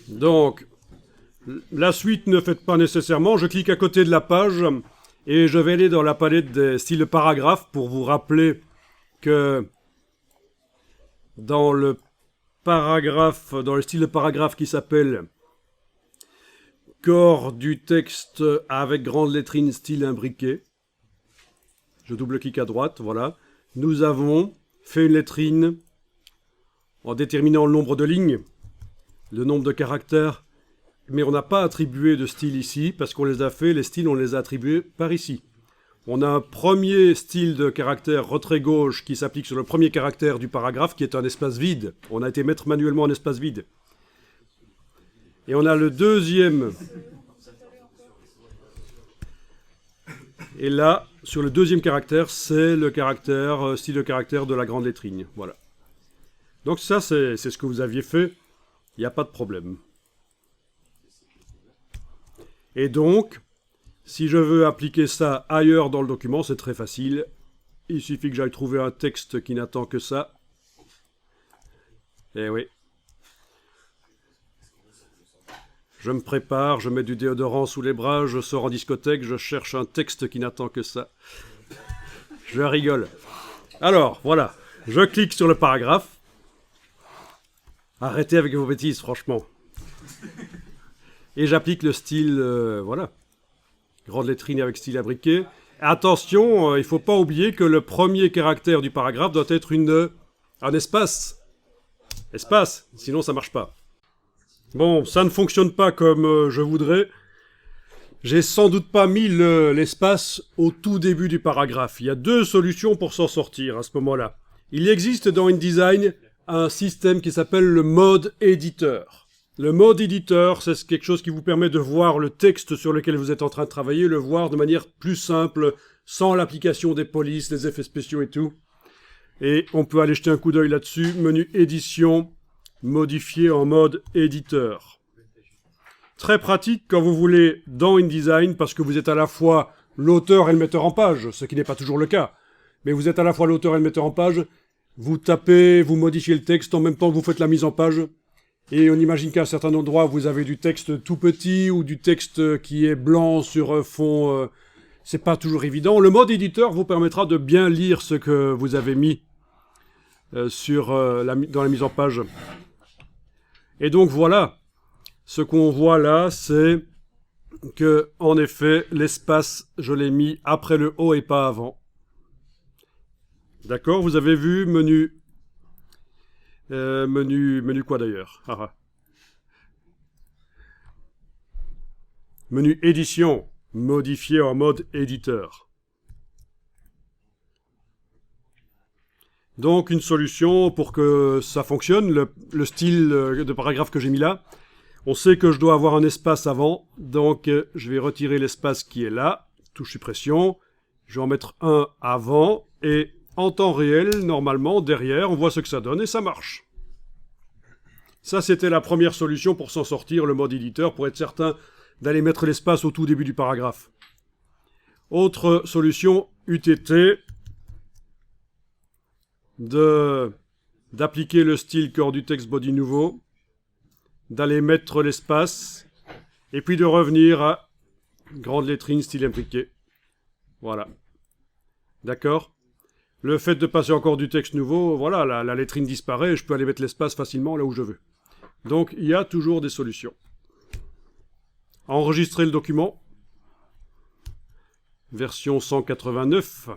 Donc, la suite ne faites pas nécessairement. Je clique à côté de la page et je vais aller dans la palette des styles paragraphes pour vous rappeler que dans le style de paragraphe qui s'appelle corps du texte avec grande lettrine style imbriqué, je double-clique à droite, voilà, nous avons fait une lettrine en déterminant le nombre de lignes, le nombre de caractères, mais on n'a pas attribué de style ici, parce qu'on les a fait, les styles, on les a attribués par ici. On a un premier style de caractère retrait gauche qui s'applique sur le premier caractère du paragraphe, qui est un espace vide. On a été mettre manuellement un espace vide. Et on a le deuxième. Et là, sur le deuxième caractère, c'est le caractère, style de caractère de la grande lettrine. Voilà. Donc ça, c'est ce que vous aviez fait. Il n'y a pas de problème. Et donc, si je veux appliquer ça ailleurs dans le document, c'est très facile. Il suffit que j'aille trouver un texte qui n'attend que ça. Eh oui. Je me prépare, je mets du déodorant sous les bras, je sors en discothèque, je cherche un texte qui n'attend que ça. Je rigole. Alors, voilà. Je clique sur le paragraphe. Arrêtez avec vos bêtises, franchement. Et j'applique le style, voilà. Grande lettrine avec style imbriqué. Attention, il ne faut pas oublier que le premier caractère du paragraphe doit être un espace. Espace, sinon ça ne marche pas. Bon, ça ne fonctionne pas comme je voudrais. J'ai sans doute pas mis l'espace au tout début du paragraphe. Il y a deux solutions pour s'en sortir à ce moment-là. Il existe dans InDesign un système qui s'appelle le mode éditeur. Le mode éditeur, c'est quelque chose qui vous permet de voir le texte sur lequel vous êtes en train de travailler, le voir de manière plus simple, sans l'application des polices, les effets spéciaux et tout. Et on peut aller jeter un coup d'œil là-dessus. Menu édition, modifier en mode éditeur. Très pratique quand vous voulez dans InDesign, parce que vous êtes à la fois l'auteur et le metteur en page, ce qui n'est pas toujours le cas. Mais vous êtes à la fois l'auteur et le metteur en page. Vous tapez, vous modifiez le texte, en même temps vous faites la mise en page. Et on imagine qu'à un certain endroit, vous avez du texte tout petit ou du texte qui est blanc sur fond. C'est pas toujours évident. Le mode éditeur vous permettra de bien lire ce que vous avez mis dans la mise en page. Et donc voilà, ce qu'on voit là, c'est que, en effet, l'espace, je l'ai mis après le O et pas avant. D'accord, vous avez vu menu quoi d'ailleurs? Menu édition, modifié en mode éditeur. Donc une solution pour que ça fonctionne, le style de paragraphe que j'ai mis là. On sait que je dois avoir un espace avant, donc je vais retirer l'espace qui est là, touche suppression, je vais en mettre un avant, et en temps réel, normalement, derrière, on voit ce que ça donne, et ça marche. Ça, c'était la première solution pour s'en sortir, le mode éditeur, pour être certain d'aller mettre l'espace au tout début du paragraphe. Autre solution, UTT, d'appliquer le style corps du texte body nouveau, d'aller mettre l'espace, et puis de revenir à grande lettrine style imbriqué. Voilà. D'accord ? Le fait de passer encore du texte nouveau, voilà, la lettrine disparaît et je peux aller mettre l'espace facilement là où je veux. Donc, il y a toujours des solutions. Enregistrer le document. Version 189.